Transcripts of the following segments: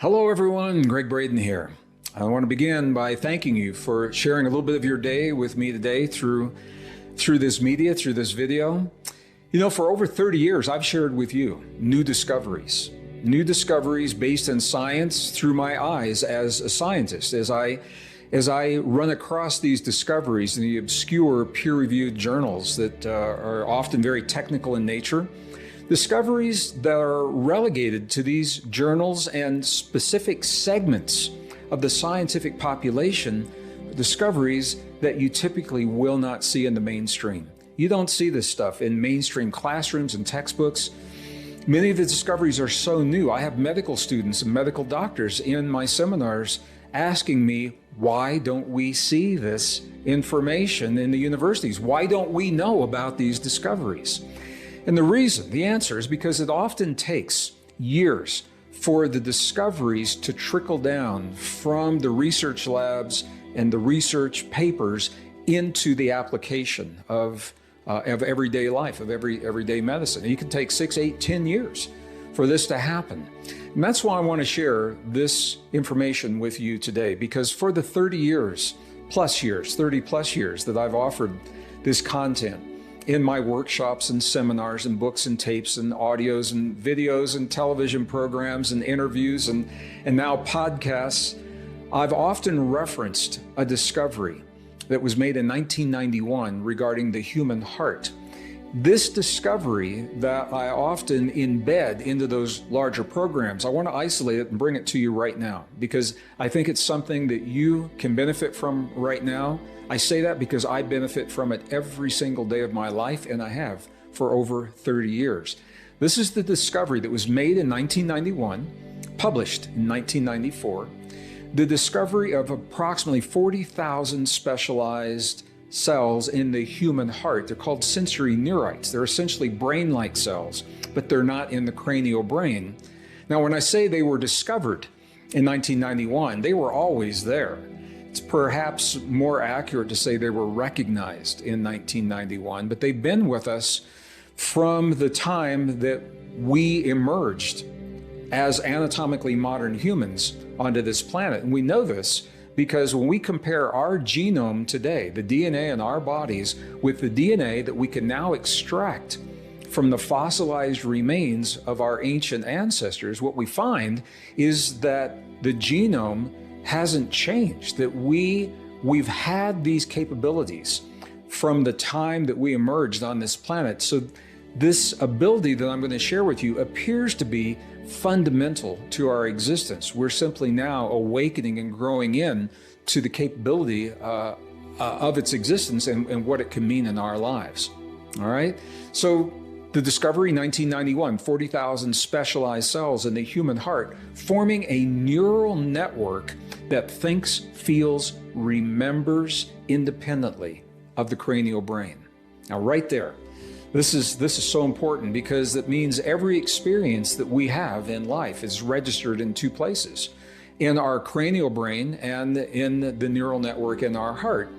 Hello everyone, Gregg Braden here. I want to begin by thanking you for sharing a little bit of your day with me today through this media, through this video. You know, for over 30 years, I've shared with you new discoveries based in science through my eyes as a scientist, as I run across these discoveries in the obscure peer-reviewed journals that are often very technical in nature. Discoveries that are relegated to these journals and specific segments of the scientific population, discoveries that you typically will not see in the mainstream. You don't see this stuff in mainstream classrooms and textbooks. Many of the discoveries are so new. I have medical students and medical doctors in my seminars asking me, why don't we see this information in the universities? Why don't we know about these discoveries? And the answer is because it often takes years for the discoveries to trickle down from the research labs and the research papers into the application of everyday life, of everyday medicine. It can take 6, 8, 10 years for this to happen. And that's why I want to share this information with you today, because for the 30 plus years that I've offered this content, in my workshops and seminars and books and tapes and audios and videos and television programs and interviews and now podcasts, I've often referenced a discovery that was made in 1991 regarding the human heart. This discovery that I often embed into those larger programs, I want to isolate it and bring it to you right now because I think it's something that you can benefit from right now. I say that because I benefit from it every single day of my life, and I have for over 30 years. This is the discovery that was made in 1991, published in 1994, the discovery of approximately 40,000 specialized cells in the human heart. They're called sensory neurites. They're essentially brain-like cells, but they're not in the cranial brain. Now, when I say they were discovered in 1991, they were always there. It's perhaps more accurate to say they were recognized in 1991, but they've been with us from the time that we emerged as anatomically modern humans onto this planet. And we know this because when we compare our genome today, the DNA in our bodies, with the DNA that we can now extract from the fossilized remains of our ancient ancestors, what we find is that the genome hasn't changed, that we've had these capabilities from the time that we emerged on this planet. So this ability that I'm going to share with you appears to be fundamental to our existence. We're simply now awakening and growing in to the capability of its existence and what it can mean in our lives. All right? So the discovery, 1991, 40,000 specialized cells in the human heart, forming a neural network that thinks, feels, remembers independently of the cranial brain. Now, right there, this is so important because it means every experience that we have in life is registered in two places, in our cranial brain and in the neural network in our heart.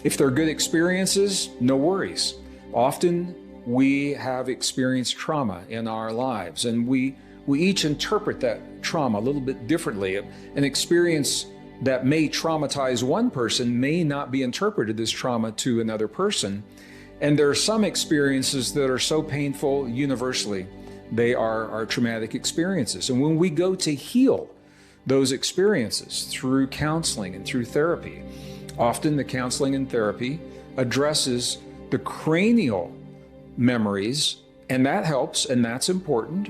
If they're good experiences, no worries. Often we have experienced trauma in our lives, and we each interpret that trauma a little bit differently. An experience that may traumatize one person may not be interpreted as trauma to another person. And there are some experiences that are so painful universally, they are traumatic experiences. And when we go to heal those experiences through counseling and through therapy, often the counseling and therapy addresses the cranial memories, and that helps and that's important.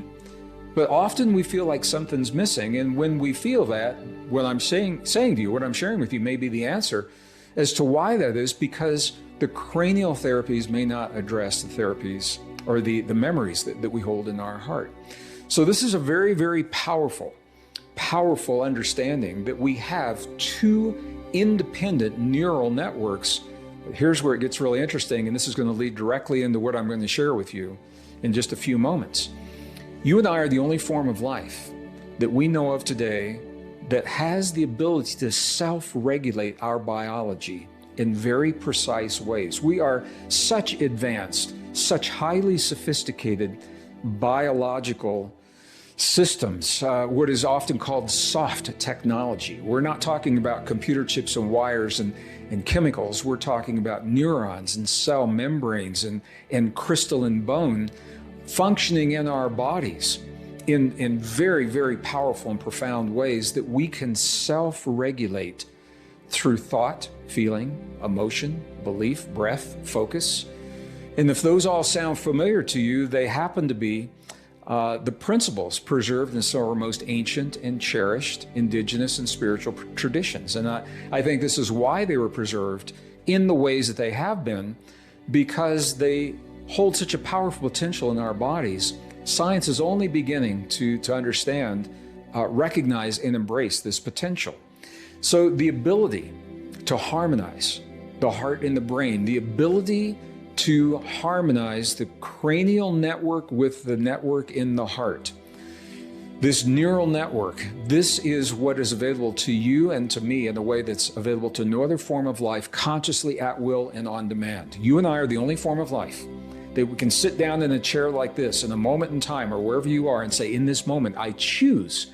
But often we feel like something's missing, and when we feel that, what I'm saying to you, what I'm sharing with you may be the answer as to why that is, because the cranial therapies may not address the therapies or the memories that we hold in our heart. So this is a very, very powerful understanding that we have two independent neural networks. Here's where it gets really interesting, and this is going to lead directly into what I'm going to share with you in just a few moments. You and I are the only form of life that we know of today that has the ability to self-regulate our biology in very precise ways. We are such advanced, such highly sophisticated biological systems, what is often called soft technology. We're not talking about computer chips and wires and chemicals. We're talking about neurons and cell membranes and crystalline bone functioning in our bodies in very, very powerful and profound ways that we can self-regulate through thought, feeling, emotion, belief, breath, focus. And if those all sound familiar to you, they happen to be the principles preserved in some of our most ancient and cherished indigenous and spiritual traditions. And I think this is why they were preserved in the ways that they have been, because they hold such a powerful potential in our bodies. Science is only beginning to understand, recognize, and embrace this potential. So the ability to harmonize the heart and the brain, the ability to harmonize the cranial network with the network in the heart. This neural network, this is what is available to you and to me in a way that's available to no other form of life, consciously, at will, and on demand. You and I are the only form of life that we can sit down in a chair like this in a moment in time or wherever you are and say, in this moment, I choose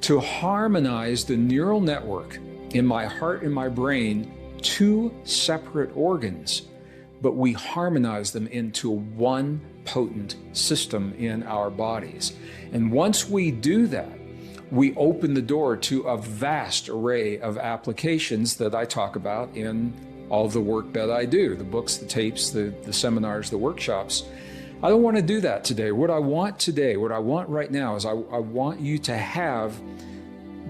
to harmonize the neural network in my heart and my brain, two separate organs, but we harmonize them into one potent system in our bodies. And once we do that, we open the door to a vast array of applications that I talk about in all the work that I do, the books, the tapes, the seminars, the workshops. I don't want to do that today. What I want right now is I want you to have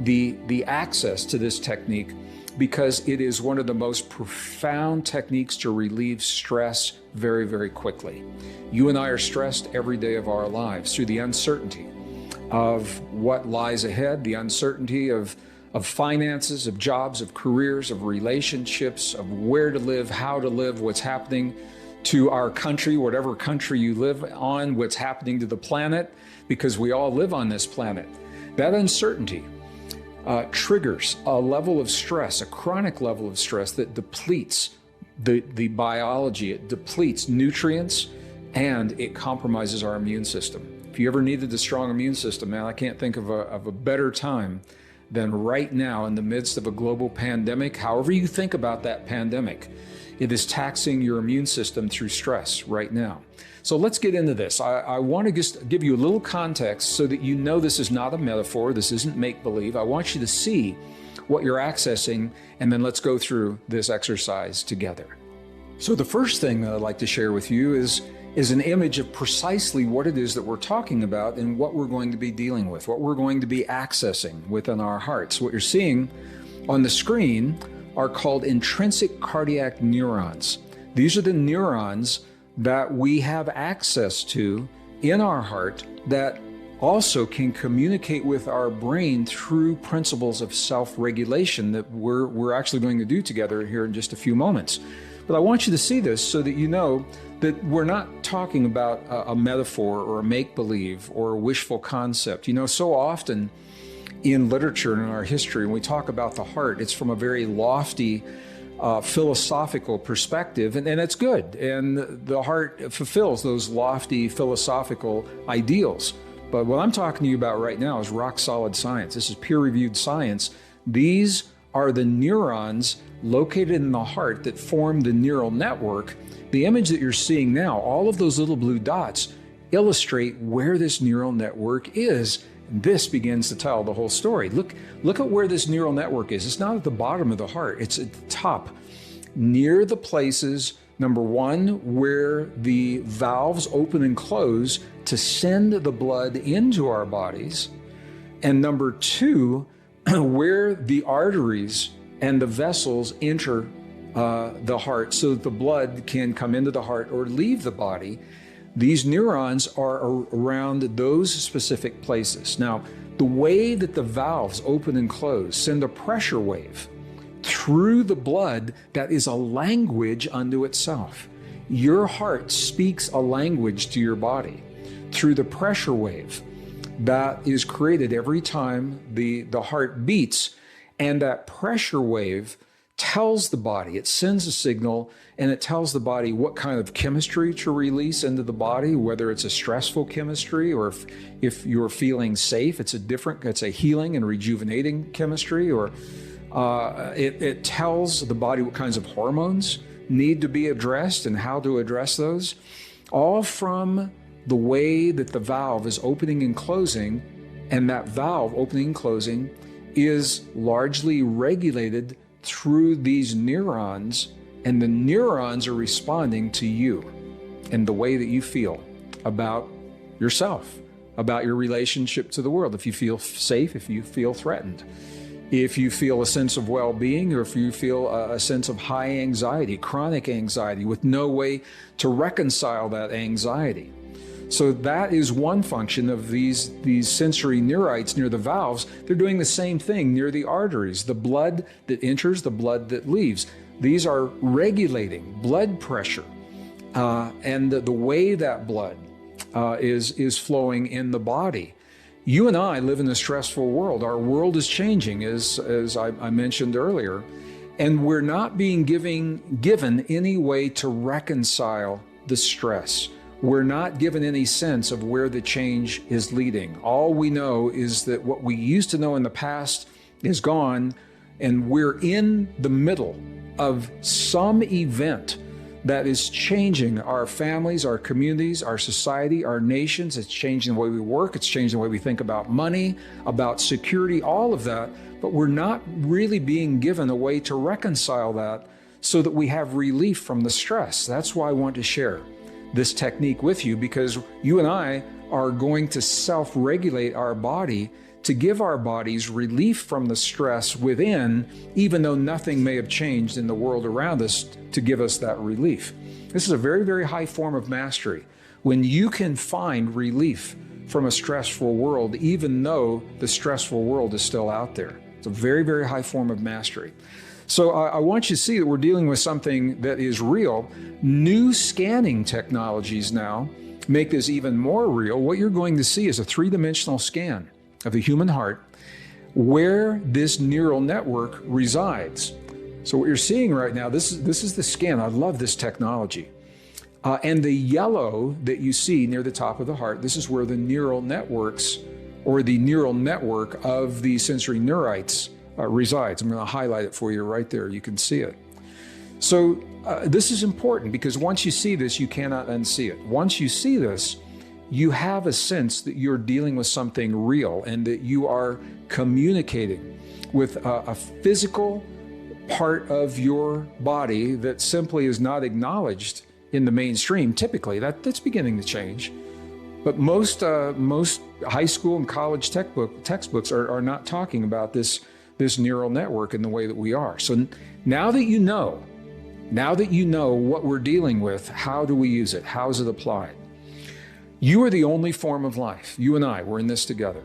the access to this technique, because it is one of the most profound techniques to relieve stress very, very quickly. You and I are stressed every day of our lives through the uncertainty of what lies ahead, the uncertainty of finances, of jobs, of careers, of relationships, of where to live, how to live, what's happening to our country, whatever country you live on, what's happening to the planet, because we all live on this planet. That uncertainty triggers a level of stress, a chronic level of stress that depletes the biology, it depletes nutrients, and it compromises our immune system. If you ever needed a strong immune system, man, I can't think of a better time than right now in the midst of a global pandemic. However you think about that pandemic, it is taxing your immune system through stress right now. So let's get into this. I want to just give you a little context so that you know this is not a metaphor. This isn't make-believe. I want you to see what you're accessing, and then let's go through this exercise together. So the first thing that I'd like to share with you is an image of precisely what it is that we're talking about and what we're going to be dealing with, what we're going to be accessing within our hearts. What you're seeing on the screen are called intrinsic cardiac neurons. These are the neurons that we have access to in our heart that also can communicate with our brain through principles of self-regulation that we're actually going to do together here in just a few moments. But I want you to see this so that you know that we're not talking about a metaphor or a make-believe or a wishful concept. You know, so often in literature and in our history, when we talk about the heart, it's from a very lofty philosophical perspective, and it's good. And the heart fulfills those lofty philosophical ideals. But what I'm talking to you about right now is rock solid science. This is peer-reviewed science. These are the neurons located in the heart that form the neural network. The image that you're seeing now, all of those little blue dots illustrate where this neural network is. This begins to tell the whole story. Look at where this neural network is. It's not at the bottom of the heart, it's at the top, near the places, number one, where the valves open and close to send the blood into our bodies, and number two, where the arteries and the vessels enter the heart so that the blood can come into the heart or leave the body. These neurons are around those specific places. Now, the way that the valves open and close send a pressure wave through the blood that is a language unto itself. Your heart speaks a language to your body through the pressure wave that is created every time the heart beats, and that pressure wave tells the body, it sends a signal, and it tells the body what kind of chemistry to release into the body, whether it's a stressful chemistry or if you're feeling safe, it's a healing and rejuvenating chemistry, or it tells the body what kinds of hormones need to be addressed and how to address those, all from the way that the valve is opening and closing, and that valve opening and closing is largely regulated through these neurons, and the neurons are responding to you and the way that you feel about yourself, about your relationship to the world. If you feel safe, if you feel threatened, if you feel a sense of well-being, or if you feel a sense of high anxiety, chronic anxiety, with no way to reconcile that anxiety. So that is one function of these sensory neurites near the valves. They're doing the same thing near the arteries, the blood that enters, the blood that leaves. These are regulating blood pressure and the way that blood is flowing in the body. You and I live in a stressful world. Our world is changing, as I mentioned earlier, and we're not being given any way to reconcile the stress. We're not given any sense of where the change is leading. All we know is that what we used to know in the past is gone, and we're in the middle of some event that is changing our families, our communities, our society, our nations. It's changing the way we work. It's changing the way we think about money, about security, all of that. But we're not really being given a way to reconcile that so that we have relief from the stress. That's why I want to share this technique with you, because you and I are going to self-regulate our body to give our bodies relief from the stress within, even though nothing may have changed in the world around us to give us that relief. This is a very, very high form of mastery. When you can find relief from a stressful world, even though the stressful world is still out there. It's a very, very high form of mastery. So I want you to see that we're dealing with something that is real. New scanning technologies now make this even more real. What you're going to see is a three-dimensional scan of the human heart where this neural network resides. So what you're seeing right now, this is the scan. I love this technology. And the yellow that you see near the top of the heart, this is where the neural networks, or the neural network of the sensory neurites resides. I'm going to highlight it for you right there. You can see it. So this is important, because once you see this, you cannot unsee it. Once you see this, you have a sense that you're dealing with something real and that you are communicating with a physical part of your body that simply is not acknowledged in the mainstream. Typically, that's beginning to change. But most high school and college textbooks are not talking about this neural network in the way that we are. So now that you know what we're dealing with, how do we use it? How is it applied? You are the only form of life. You and I, we're in this together.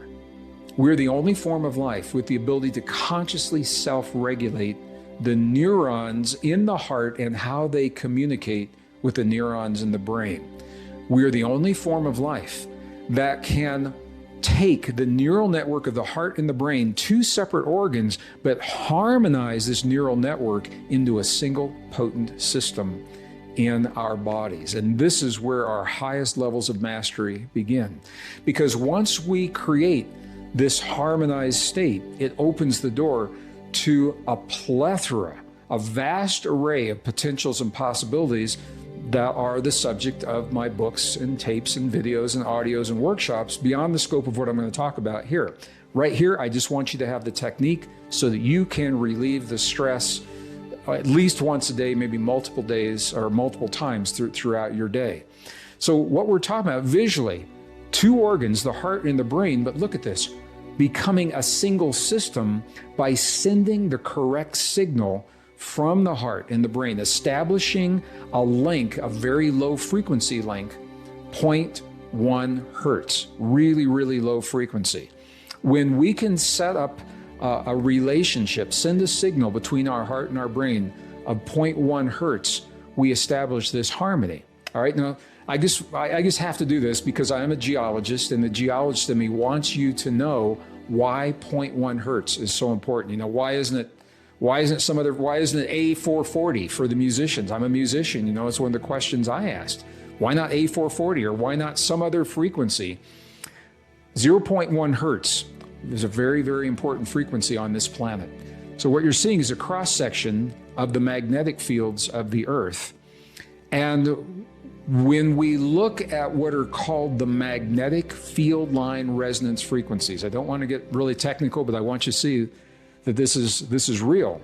We're the only form of life with the ability to consciously self-regulate the neurons in the heart and how they communicate with the neurons in the brain. We're the only form of life that can take the neural network of the heart and the brain, two separate organs, but harmonize this neural network into a single potent system in our bodies. And this is where our highest levels of mastery begin. Because once we create this harmonized state, it opens the door to a plethora, a vast array of potentials and possibilities that are the subject of my books and tapes and videos and audios and workshops beyond the scope of what I'm going to talk about here. Right here, I just want you to have the technique so that you can relieve the stress at least once a day, maybe multiple days or multiple times throughout your day. So what we're talking about visually, two organs, the heart and the brain, but look at this, becoming a single system by sending the correct signal from the heart and the brain, establishing a link, a very low frequency link, 0.1 hertz, really, really low frequency. When we can set up a relationship, send a signal between our heart and our brain of 0.1 hertz, we establish this harmony. All right, now I just have to do this because I am a geologist, and the geologist in me wants you to know why 0.1 hertz is so important. You know, why isn't it Why isn't it A440 for the musicians? I'm a musician, you know, it's one of the questions I asked. Why not A440, or why not some other frequency? 0.1 hertz is a very, very important frequency on this planet. So what you're seeing is a cross-section of the magnetic fields of the Earth. And when we look at what are called the magnetic field line resonance frequencies, I don't want to get really technical, but I want you to see that this is real.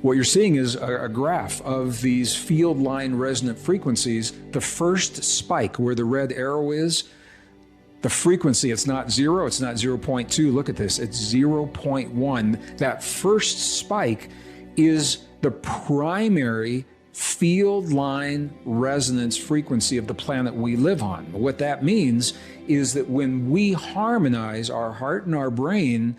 What you're seeing is a graph of these field line resonant frequencies. The first spike where the red arrow is, the frequency, it's not 0, it's not 0.2. Look at this, it's 0.1. That first spike is the primary field line resonance frequency of the planet we live on. What that means is that when we harmonize our heart and our brain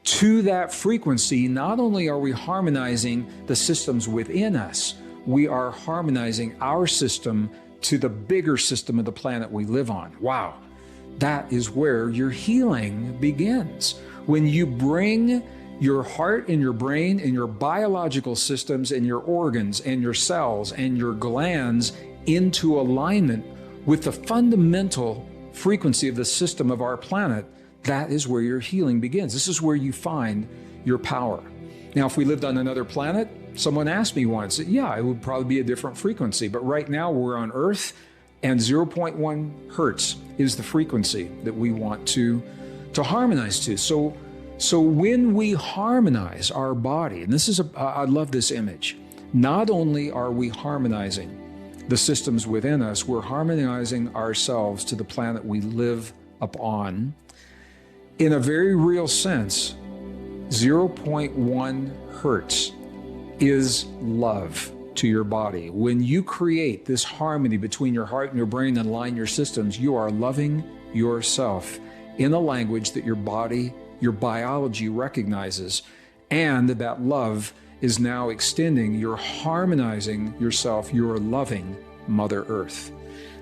to that frequency, not only are we harmonizing the systems within us, we are harmonizing our system to the bigger system of the planet we live on. Wow, that is where your healing begins. When you bring your heart and your brain and your biological systems and your organs and your cells and your glands into alignment with the fundamental frequency of the system of our planet, that is where your healing begins. This is where you find your power. Now, if we lived on another planet, someone asked me once, yeah, it would probably be a different frequency. But right now we're on Earth, and 0.1 hertz is the frequency that we want to harmonize to. So when we harmonize our body, and this is I love this image, not only are we harmonizing the systems within us, we're harmonizing ourselves to the planet we live upon. In a very real sense, 0.1 hertz is love to your body. When you create this harmony between your heart and your brain and align your systems, you are loving yourself in a language that your body, your biology recognizes, and that love is now extending. You're harmonizing yourself. You're loving Mother Earth.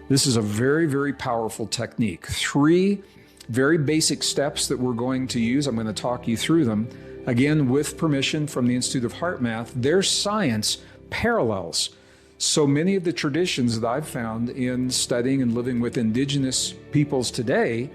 This is a very, very powerful technique. 3 very basic steps that we're going to use. I'm going to talk you through them. Again, with permission from the Institute of Heart Math, their science parallels so many of the traditions that I've found in studying and living with indigenous peoples today,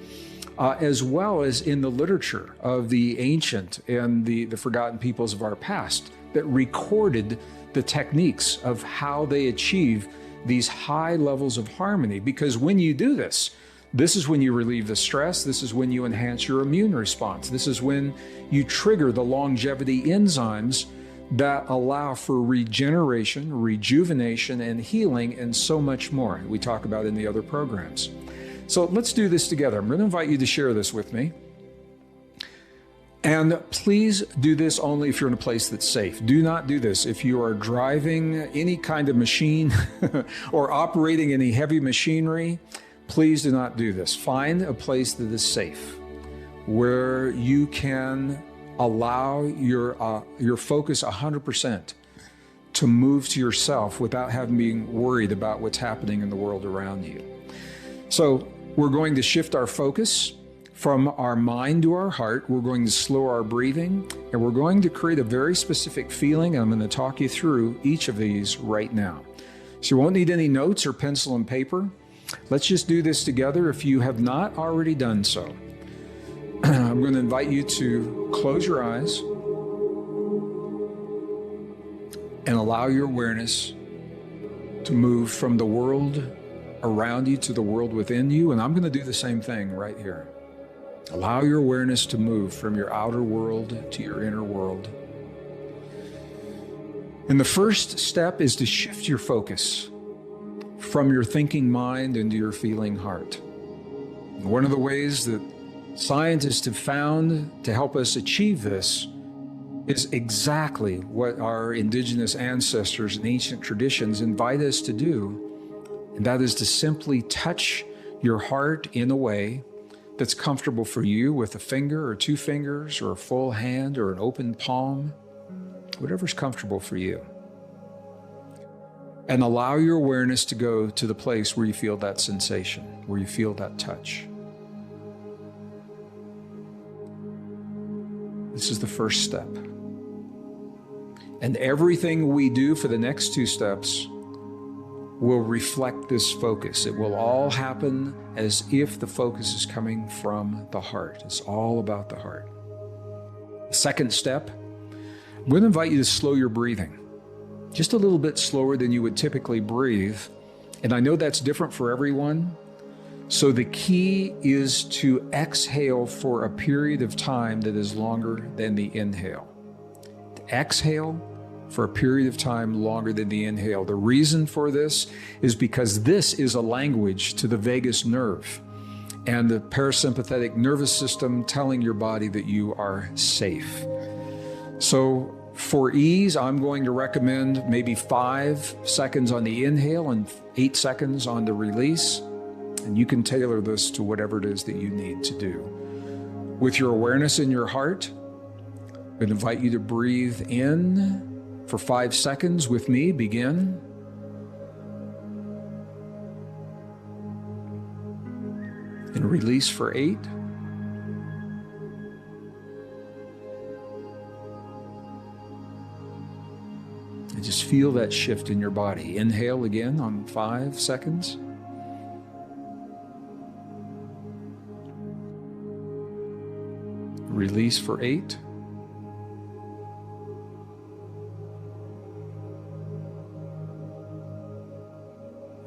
as well as in the literature of the ancient and the forgotten peoples of our past that recorded the techniques of how they achieve these high levels of harmony. Because when you do this, this is when you relieve the stress. This is when you enhance your immune response. This is when you trigger the longevity enzymes that allow for regeneration, rejuvenation, and healing, and so much more we talk about in the other programs. So let's do this together. I'm going to invite you to share this with me. And please do this only if you're in a place that's safe. Do not do this if you are driving any kind of machine or operating any heavy machinery. Please do not do this. Find a place that is safe, where you can allow your focus 100% to move to yourself without having being worried about what's happening in the world around you. So we're going to shift our focus from our mind to our heart. We're going to slow our breathing, and we're going to create a very specific feeling. I'm going to talk you through each of these right now. So you won't need any notes or pencil and paper. Let's just do this together if you have not already done so. I'm going to invite you to close your eyes and allow your awareness to move from the world around you to the world within you. And I'm going to do the same thing right here. Allow your awareness to move from your outer world to your inner world. And the first step is to shift your focus from your thinking mind into your feeling heart. And one of the ways that scientists have found to help us achieve this is exactly what our indigenous ancestors and ancient traditions invite us to do, and that is to simply touch your heart in a way that's comfortable for you, with a finger or 2 fingers or a full hand or an open palm, whatever's comfortable for you. And allow your awareness to go to the place where you feel that sensation, where you feel that touch. This is the first step. And everything we do for the next 2 steps will reflect this focus. It will all happen as if the focus is coming from the heart. It's all about the heart. Second step, I'm going to invite you to slow your breathing. Just a little bit slower than you would typically breathe. And I know that's different for everyone. So the key is to exhale for a period of time that is longer than the inhale. Exhale for a period of time longer than the inhale. The reason for this is because this is a language to the vagus nerve and the parasympathetic nervous system telling your body that you are safe. So for ease, I'm going to recommend maybe 5 seconds on the inhale and 8 seconds on the release. And you can tailor this to whatever it is that you need to do. With your awareness in your heart, I'm going to invite you to breathe in for 5 seconds with me. Begin. And release for 8. And just feel that shift in your body. Inhale again on 5 seconds. Release for 8.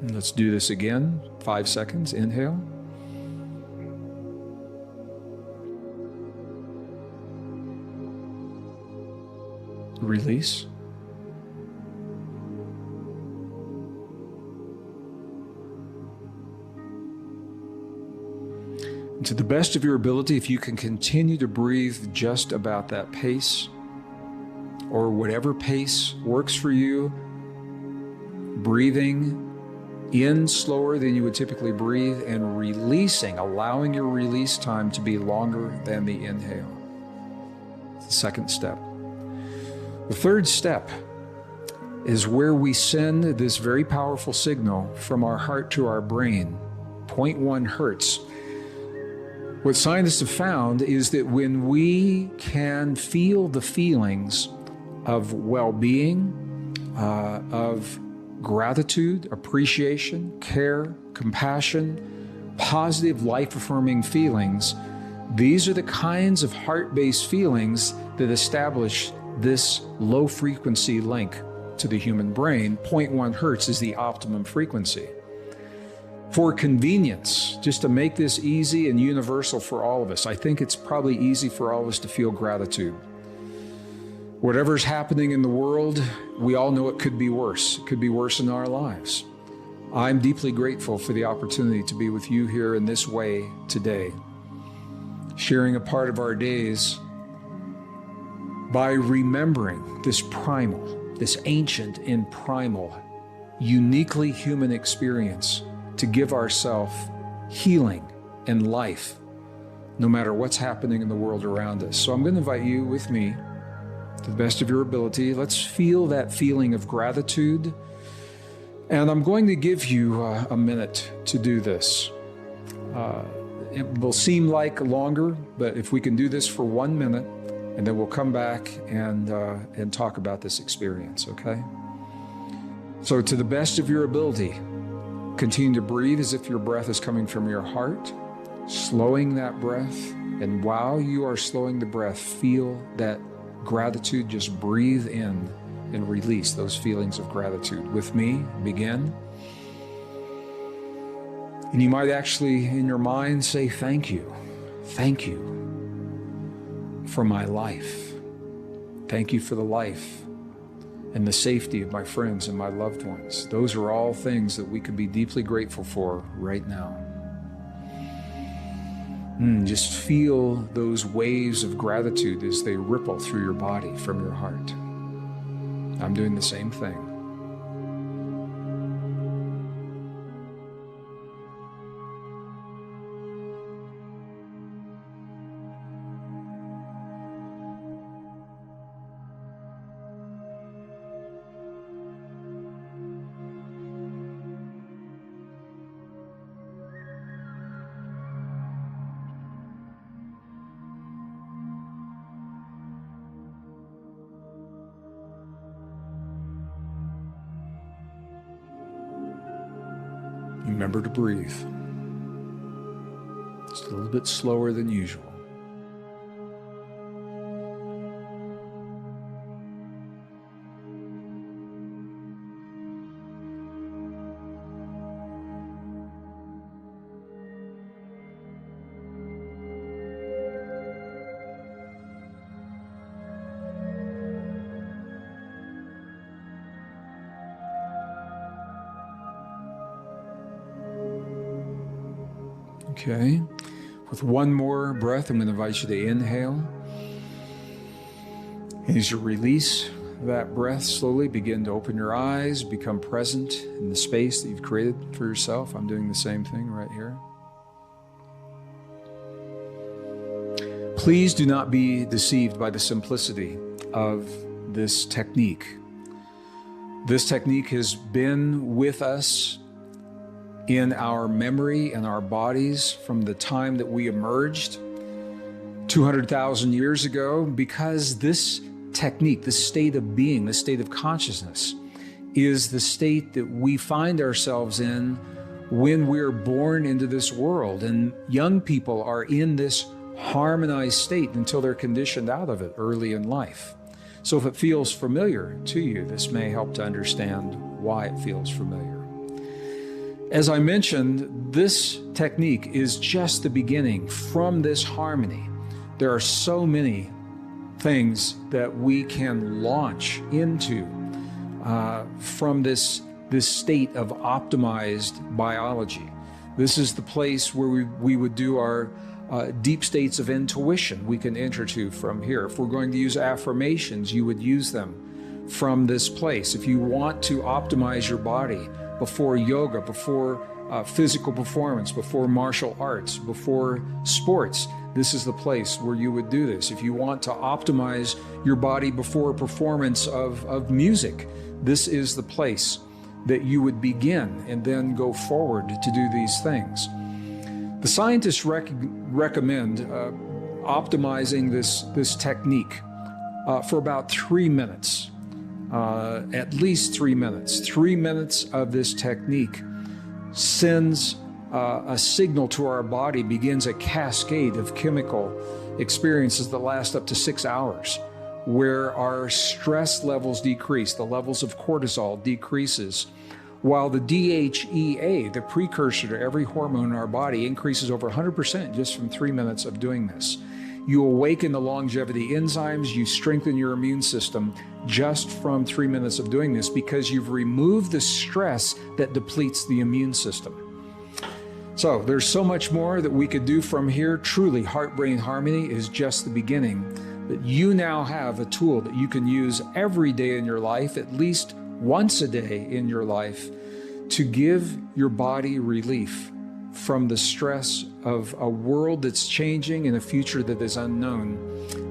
And let's do this again. 5 seconds. Inhale. Release. And to the best of your ability, if you can continue to breathe just about that pace, or whatever pace works for you, breathing in slower than you would typically breathe and releasing, allowing your release time to be longer than the inhale. It's the second step. The third step is where we send this very powerful signal from our heart to our brain, 0.1 hertz. What scientists have found is that when we can feel the feelings of well-being, of gratitude, appreciation, care, compassion, positive life-affirming feelings, these are the kinds of heart-based feelings that establish this low-frequency link to the human brain. 0.1 hertz is the optimum frequency. For convenience, just to make this easy and universal for all of us, I think it's probably easy for all of us to feel gratitude. Whatever's happening in the world, we all know it could be worse. It could be worse in our lives. I'm deeply grateful for the opportunity to be with you here in this way today, sharing a part of our days by remembering this primal, this ancient and primal, uniquely human experience to give ourselves healing and life, no matter what's happening in the world around us. So I'm going to invite you with me, to the best of your ability. Let's feel that feeling of gratitude. And I'm going to give you a minute to do this. It will seem like longer, but if we can do this for 1 minute, and then we'll come back and talk about this experience, okay? So to the best of your ability, continue to breathe as if your breath is coming from your heart, slowing that breath. And while you are slowing the breath, feel that gratitude. Just breathe in and release those feelings of gratitude. With me, begin. And you might actually, in your mind, say, thank you. Thank you for my life. Thank you for the life and the safety of my friends and my loved ones. Those are all things that we can be deeply grateful for right now. Just feel those waves of gratitude as they ripple through your body from your heart. I'm doing the same thing. Remember to breathe. Just a little bit slower than usual. Okay, with one more breath, I'm going to invite you to inhale. As you release that breath, slowly begin to open your eyes, become present in the space that you've created for yourself. I'm doing the same thing right here. Please do not be deceived by the simplicity of this technique. This technique has been with us in our memory and our bodies from the time that we emerged 200,000 years ago, because this technique, this state of being, this state of consciousness, is the state that we find ourselves in when we're born into this world. And young people are in this harmonized state until they're conditioned out of it early in life. So if it feels familiar to you, this may help to understand why it feels familiar. As I mentioned, this technique is just the beginning. From this harmony, there are so many things that we can launch into from this state of optimized biology. This is the place where we would do our deep states of intuition we can enter to from here. If we're going to use affirmations, you would use them from this place. If you want to optimize your body, before yoga, before physical performance, before martial arts, before sports, this is the place where you would do this. If you want to optimize your body before a performance of music, this is the place that you would begin and then go forward to do these things. The scientists recommend optimizing this technique for about 3 minutes. At least 3 minutes. 3 minutes of this technique sends a signal to our body, begins a cascade of chemical experiences that last up to 6 hours, where our stress levels decrease, the levels of cortisol decreases, while the DHEA, the precursor to every hormone in our body, increases over 100% just from 3 minutes of doing this. You awaken the longevity enzymes, you strengthen your immune system just from 3 minutes of doing this, because you've removed the stress that depletes the immune system. So there's so much more that we could do from here. Truly, heart-brain harmony is just the beginning. That you now have a tool that you can use every day in your life, at least once a day in your life, to give your body relief from the stress of a world that's changing and a future that is unknown.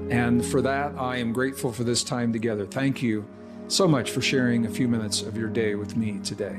And for that, I am grateful for this time together. Thank you so much for sharing a few minutes of your day with me today.